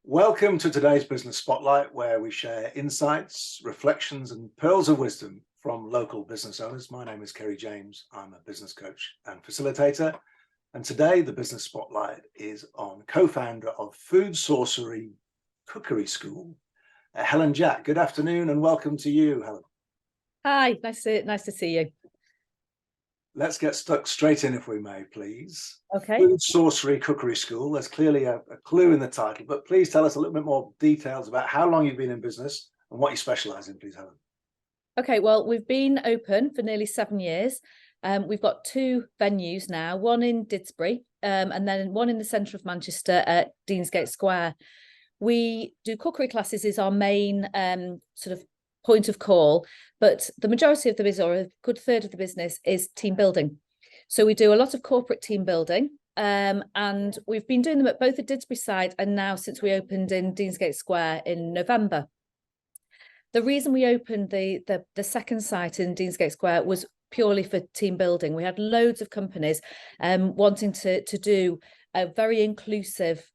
Welcome to today's Business Spotlight, where we share insights, reflections, and pearls of wisdom from local business owners. My name is Ceri James. I'm a business coach and facilitator. And today, the Business Spotlight is on co-founder of Food Sorcery Cookery School, Helen Jack. Good afternoon and welcome to you, Helen. Hi, nice to see you. Let's get stuck straight in, if we may, please. Okay. Food Sorcery Cookery School. There's clearly a clue in the title, but please tell us a little bit more details about how long you've been in business and what you specialise in, please, Helen. Okay, well, we've been open for nearly 7 years. We've got 2 venues now, one in Didsbury and then one in the centre of Manchester at Deansgate Square. We do cookery classes is our main sort of point of call, but the majority of the business, or a good third of the business, is team building. So we do a lot of corporate team building, and we've been doing them at both the Didsbury side and now since we opened in Deansgate Square in November. The reason we opened the second site in Deansgate Square was purely for team building. We had loads of companies wanting to do a very inclusive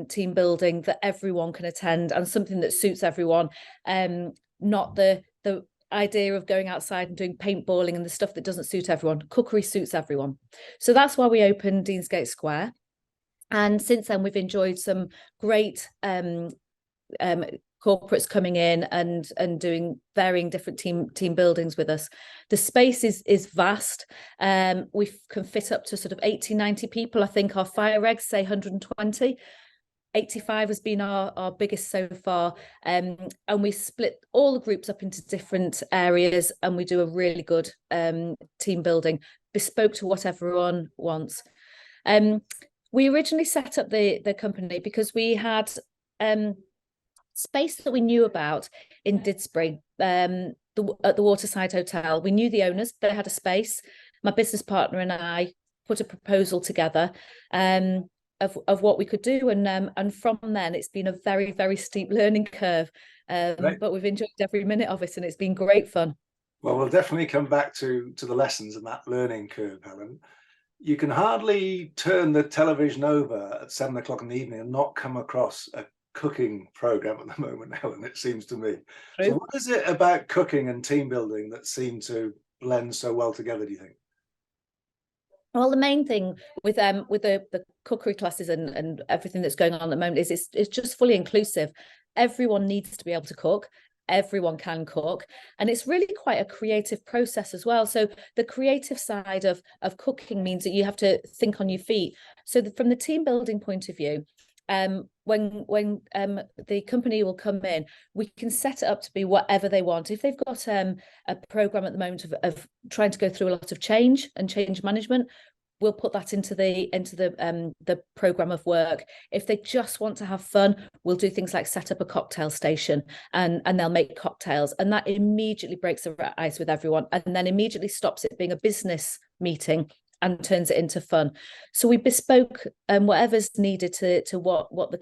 team building that everyone can attend and something that suits everyone, not the idea of going outside and doing paintballing and the stuff that doesn't suit everyone. Cookery suits everyone. So that's why we opened Deansgate Square. And since then, we've enjoyed some great corporates coming in and doing varying different team buildings with us. The space is vast. We can fit up to sort of 80-90 people. I think our fire regs say 120. 85 has been our biggest so far, and we split all the groups up into different areas, and we do a really good team building, bespoke to what everyone wants. We originally set up the company because we had space that we knew about in Didsbury, at the Waterside Hotel. We knew the owners, they had a space. My business partner and I put a proposal together of what we could do, and from then it's been a very, very steep learning curve, but we've enjoyed every minute of it and it's been great fun. Well, we'll definitely come back to the lessons and that learning curve, Helen. You can hardly turn the television over at 7 o'clock in the evening and not come across a cooking program at the moment, Helen, it seems to me. True. So what is it about cooking and team building that seem to blend so well together, do you think? Well, the main thing with the cookery classes and everything that's going on at the moment is it's just fully inclusive. Everyone needs to be able to cook. Everyone can cook, and it's really quite a creative process as well. So the creative side of cooking means that you have to think on your feet. So from the team building point of view, when the company will come in, we can set it up to be whatever they want. If they've got a program at the moment of trying to go through a lot of change and change management, we'll put that into the program of work. If they just want to have fun, we'll do things like set up a cocktail station and they'll make cocktails, and that immediately breaks the ice with everyone and then immediately stops it being a business meeting and turns it into fun. So we bespoke whatever's needed to what the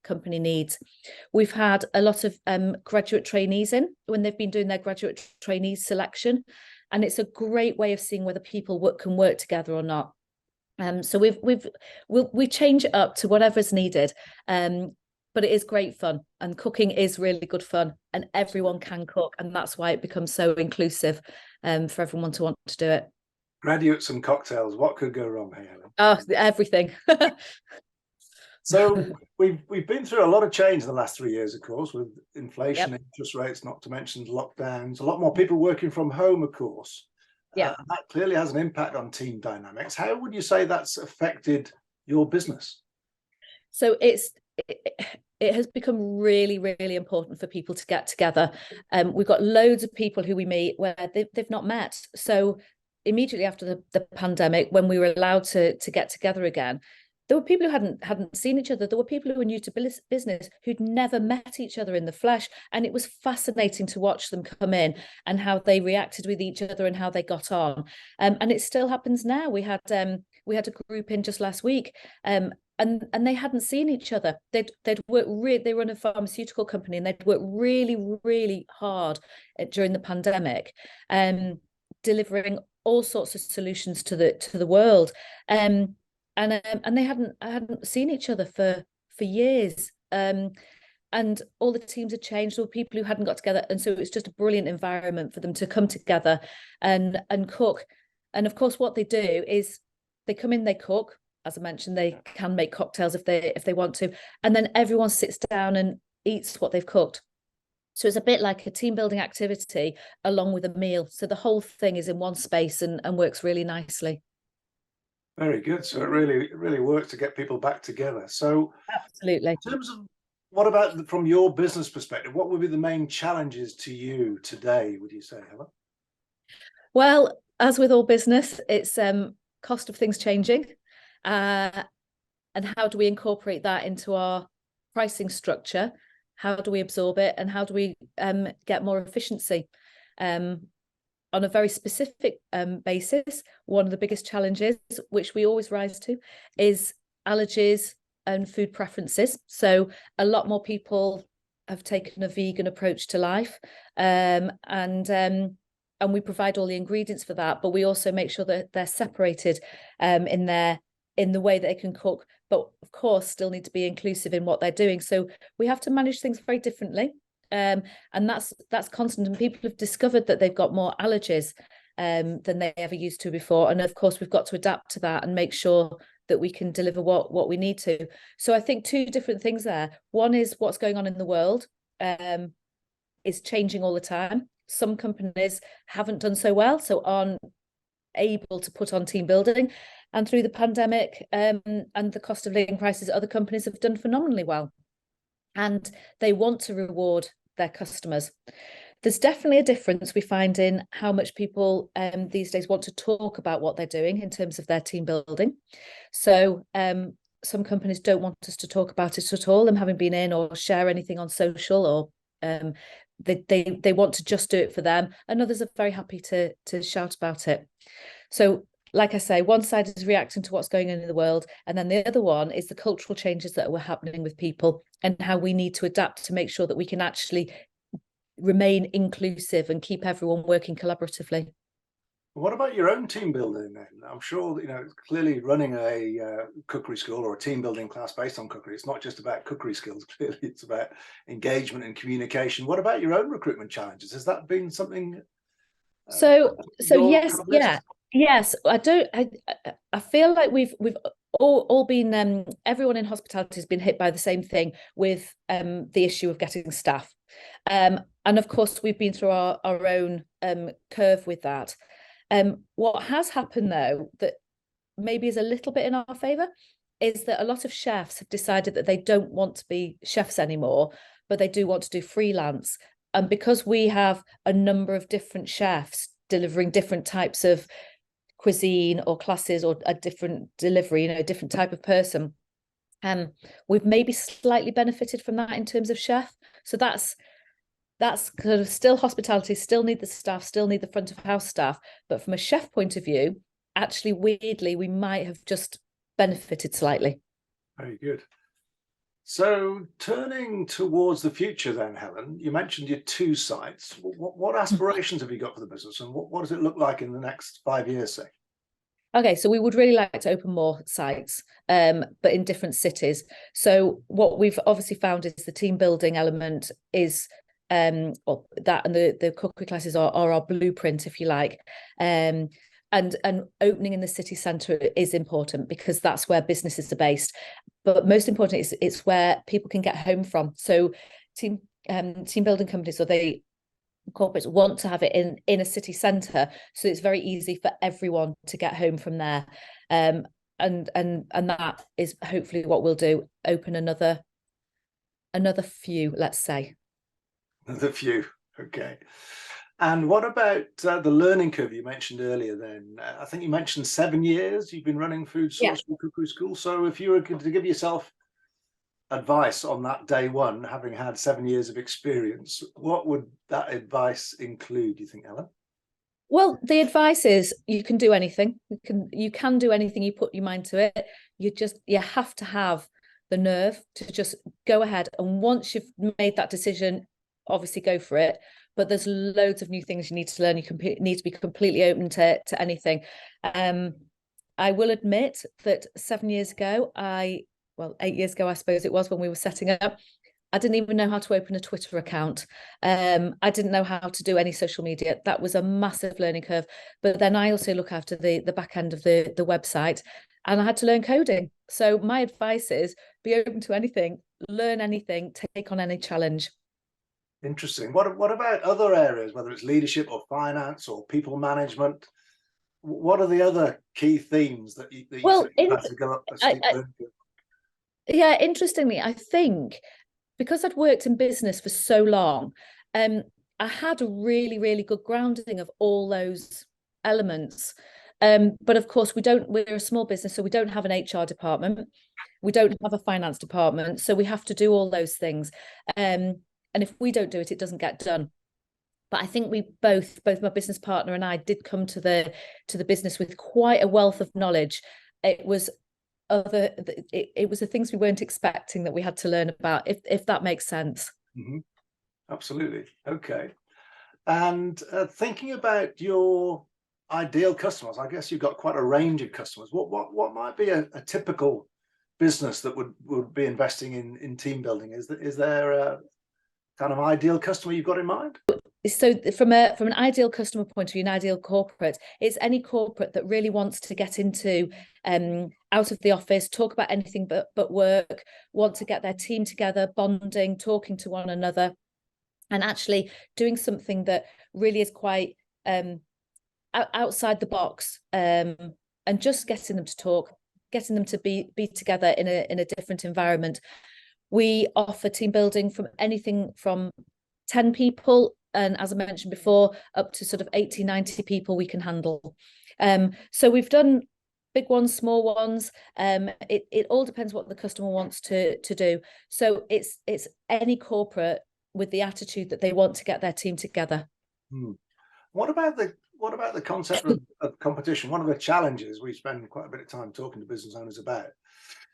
company needs. We've had a lot of graduate trainees in when they've been doing their graduate trainee selection, and it's a great way of seeing whether people can work together or not. So we change it up to whatever's needed, but it is great fun, and cooking is really good fun, and everyone can cook, and that's why it becomes so inclusive for everyone to want to do it. Graduates and cocktails, what could go wrong here? Oh, everything. So we've been through a lot of change in the last 3 years, of course, with inflation, interest rates, not to mention lockdowns, a lot more people working from home, of course. That clearly has an impact on team dynamics. How would you say that's affected your business? So it has become really, really important for people to get together. We've got loads of people who we meet where they've not met. So immediately after the pandemic, when we were allowed to get together again, there were people who hadn't seen each other. There were people who were new to business who'd never met each other in the flesh, and it was fascinating to watch them come in and how they reacted with each other and how they got on. And it still happens now. We had a group in just last week, and they hadn't seen each other. They'd worked they run a pharmaceutical company, and they'd worked really, really hard during the pandemic, delivering all sorts of solutions to the world, and they hadn't seen each other for years, and all the teams had changed, all people who hadn't got together, and so it was just a brilliant environment for them to come together and cook. And of course, what they do is they come in, they cook. As I mentioned, they can make cocktails if they want to, and then everyone sits down and eats what they've cooked. So it's a bit like a team building activity along with a meal. So the whole thing is in one space and works really nicely. Very good. So it really works to get people back together. So Absolutely. in terms of what about from your business perspective, what would be the main challenges to you today, would you say, Helen? Well, as with all business, it's cost of things changing. And how do we incorporate that into our pricing structure? How do we absorb it? And how do we get more efficiency? On a very specific basis, one of the biggest challenges, which we always rise to, is allergies and food preferences. So a lot more people have taken a vegan approach to life, and we provide all the ingredients for that, but we also make sure that they're separated in the way that they can cook, but of course still need to be inclusive in what they're doing. So we have to manage things very differently, and that's constant. And people have discovered that they've got more allergies than they ever used to before, and of course we've got to adapt to that and make sure that we can deliver what we need to. So I think two different things there. One is what's going on in the world is changing all the time. Some companies haven't done so well, so aren't able to put on team building. And through the pandemic and the cost of living crisis, other companies have done phenomenally well. And they want to reward their customers. There's definitely a difference we find in how much people these days want to talk about what they're doing in terms of their team building. So some companies don't want us to talk about it at all, them having been in or share anything on social, or they want to just do it for them, and others are very happy to shout about it. So like I say, one side is reacting to what's going on in the world, and then the other one is the cultural changes that were happening with people and how we need to adapt to make sure that we can actually remain inclusive and keep everyone working collaboratively. What about your own team building then? I'm sure, clearly running a cookery school or a team building class based on cookery, it's not just about cookery skills, clearly it's about engagement and communication. What about your own recruitment challenges? Has that been something? So yes. I feel like we've all been, everyone in hospitality has been hit by the same thing with the issue of getting staff. And of course, we've been through our own curve with that. What has happened, though, that maybe is a little bit in our favour, is that a lot of chefs have decided that they don't want to be chefs anymore, but they do want to do freelance. And because we have a number of different chefs delivering different types of cuisine or classes or a different delivery, a different type of person, we've maybe slightly benefited from that in terms of chef. So that's kind of still hospitality, still need the staff, still need the front of house staff. But from a chef point of view, actually, weirdly, we might have just benefited slightly. Very good. So turning towards the future then, Helen, you mentioned your 2 sites. What aspirations have you got for the business, and what does it look like in the next 5 years, say? Okay, so we would really like to open more sites, but in different cities. So what we've obviously found is the team building element is or that, and the cookery classes are our blueprint, if you like. And opening in the city centre is important because that's where businesses are based. But most importantly, it's where people can get home from. So team building companies or corporates want to have it in a city centre, so it's very easy for everyone to get home from there. And that is hopefully what we'll do, open another few, let's say. Another few, okay. And what about the learning curve you mentioned earlier then? I think you mentioned 7 years you've been running Food Sorcery Cookery School. So if you were to give yourself advice on that day one, having had 7 years of experience, what would that advice include, do you think, Helen? Well, the advice is you can do anything. You can do anything you put your mind to it. You have to have the nerve to just go ahead. And once you've made that decision, obviously go for it. But there's loads of new things you need to learn. You need to be completely open to anything. I will admit that 7 years ago, well, 8 years ago, I suppose it was, when we were setting up, I didn't even know how to open a Twitter account. I didn't know how to do any social media. That was a massive learning curve. But then I also look after the back end of the website, and I had to learn coding. So my advice is be open to anything, learn anything, take on any challenge. Interesting. What about other areas, whether it's leadership or finance or people management? What are the other key themes that you Well, think you had to go up a steep learning curve? yeah, interestingly, I think because I'd worked in business for so long, I had a really, really good grounding of all those elements. But of course, we're a small business, so we don't have an HR department. We don't have a finance department. So we have to do all those things. And if we don't do it, it doesn't get done. But I think we both my business partner and I did come to the business with quite a wealth of knowledge. It was it was the things we weren't expecting that we had to learn about, if that makes sense. Mm-hmm. Absolutely. Okay. And thinking about your ideal customers, I guess you've got quite a range of customers. What might be a typical business that would be investing in team building? Is there a kind of ideal customer you've got in mind? So from an ideal customer point of view, an ideal corporate, it's any corporate that really wants to get into out of the office, talk about anything but work, want to get their team together, bonding, talking to one another, and actually doing something that really is quite outside the box, and just getting them to talk, getting them to be together in a different environment. We offer team building from anything from 10 people, and as I mentioned before, up to sort of 80, 90 people we can handle. So we've done big ones, small ones. It all depends what the customer wants to do. So it's any corporate with the attitude that they want to get their team together. What about the concept of competition? One of the challenges we spend quite a bit of time talking to business owners about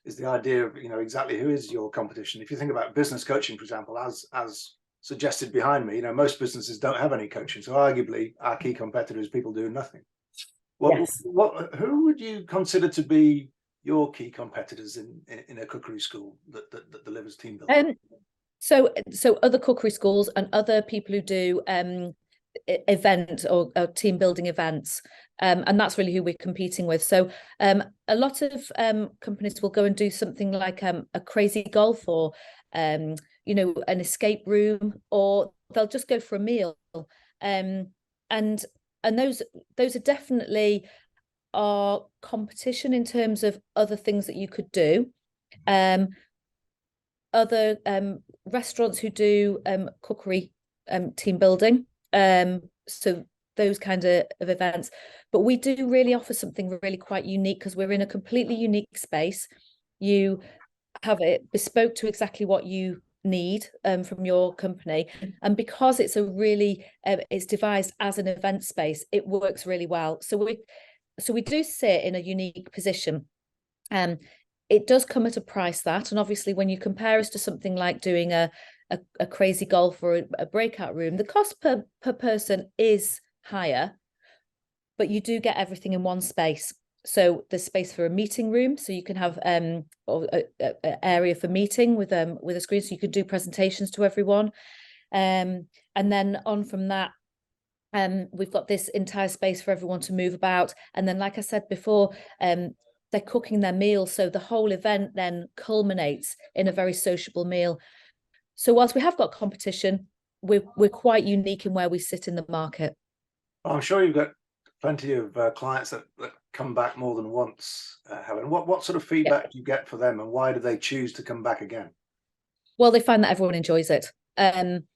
is the idea of, exactly who is your competition. If you think about business coaching, for example, as suggested behind me, most businesses don't have any coaching. So arguably our key competitor is people doing nothing. Yes. Who would you consider to be your key competitors in a cookery school that delivers team building? So other cookery schools and other people who do event or team building events, and that's really who we're competing with. So a lot of companies will go and do something like a crazy golf, or an escape room, or they'll just go for a meal, and those are definitely our competition in terms of other things that you could do. Other restaurants who do cookery team building, so those kind of events. But we do really offer something really quite unique, because we're in a completely unique space. You have it bespoke to exactly what you need from your company, and because it's it's devised as an event space, it works really well. So we do sit in a unique position. It does come at a price, and obviously when you compare us to something like doing a crazy golf or a breakout room, the cost per person is higher, but you do get everything in one space. So there's space for a meeting room, so you can have or a area for meeting with a screen, so you can do presentations to everyone. And then on from that, we've got this entire space for everyone to move about. And then, like I said before, they're cooking their meal, so the whole event then culminates in a very sociable meal. So whilst we have got competition, we're quite unique in where we sit in the market. I'm sure you've got plenty of clients that come back more than once, Helen. What sort of feedback do you get for them, and why do they choose to come back again? Well, they find that everyone enjoys it.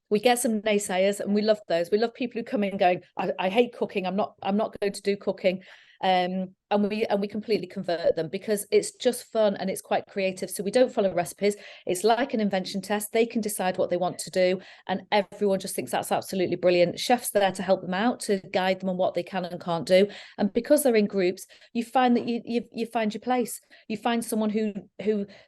We get some naysayers, and we love those. We love people who come in going, I hate cooking. I'm not going to do cooking. And we completely convert them, because it's just fun and it's quite creative. So we don't follow recipes. It's like an invention test. They can decide what they want to do, and everyone just thinks that's absolutely brilliant. Chefs there to help them out, to guide them on what they can and can't do. And because they're in groups, you find that you find your place. You find someone who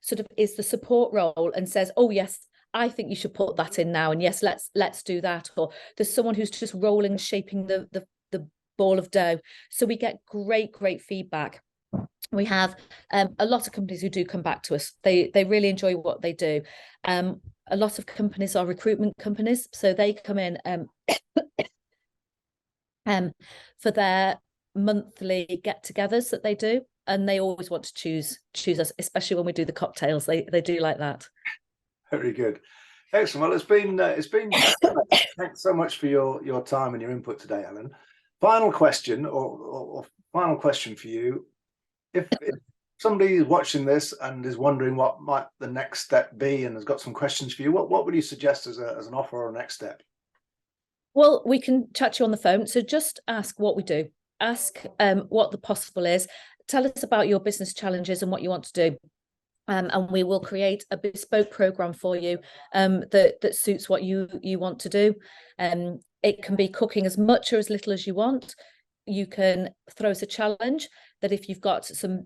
sort of is the support role and says, oh yes, I think you should put that in now, and yes, let's do that. Or there's someone who's just rolling, shaping the ball of dough. So we get great feedback. We have a lot of companies who do come back to us. They really enjoy what they do. A lot of companies are recruitment companies, so they come in for their monthly get-togethers that they do, and they always want to choose us, especially when we do the cocktails. They do like that. Very good. Excellent. Well, it's been thanks so much for your time and your input today, Helen. Final question or final question for you. If somebody is watching this and is wondering what might the next step be and has got some questions for you, what would you suggest as an offer or a next step? Well, we can chat to you on the phone. So just ask what we do. Ask what the possible is. Tell us about your business challenges and what you want to do. And we will create a bespoke program for you that suits what you want to do. It can be cooking as much or as little as you want. You can throw us a challenge that if you've got some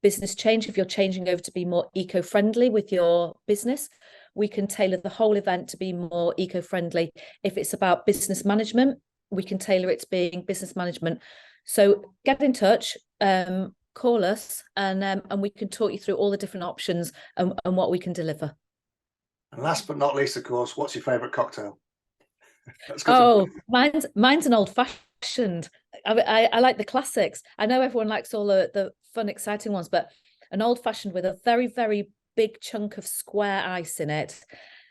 business change, if you're changing over to be more eco-friendly with your business, we can tailor the whole event to be more eco-friendly. If it's about business management, we can tailor it to being business management. So get in touch, call us, and we can talk you through all the different options and what we can deliver. And last but not least, of course, what's your favourite cocktail? Mine's an old-fashioned. I like the classics. I know everyone likes all the fun, exciting ones, but an old-fashioned with a very, very big chunk of square ice in it,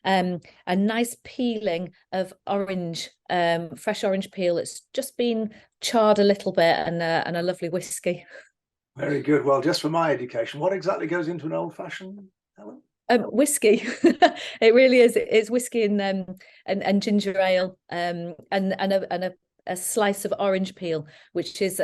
a nice peeling of orange, fresh orange peel. It's just been charred a little bit, and a lovely whiskey. Very good. Well, just for my education, what exactly goes into an old-fashioned, Helen? Whiskey. It really is. It's whiskey and ginger ale, and a slice of orange peel, which is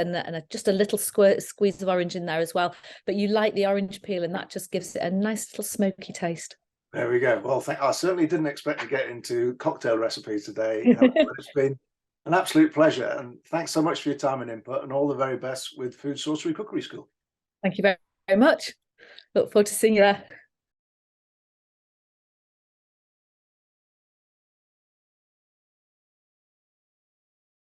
just a little squeeze of orange in there as well. But you like the orange peel, and that just gives it a nice little smoky taste. There we go. Well, I certainly didn't expect to get into cocktail recipes today. It's been an absolute pleasure, and thanks so much for your time and input, and all the very best with Food Sorcery Cookery School. Thank you very, very much. Look forward to seeing you there.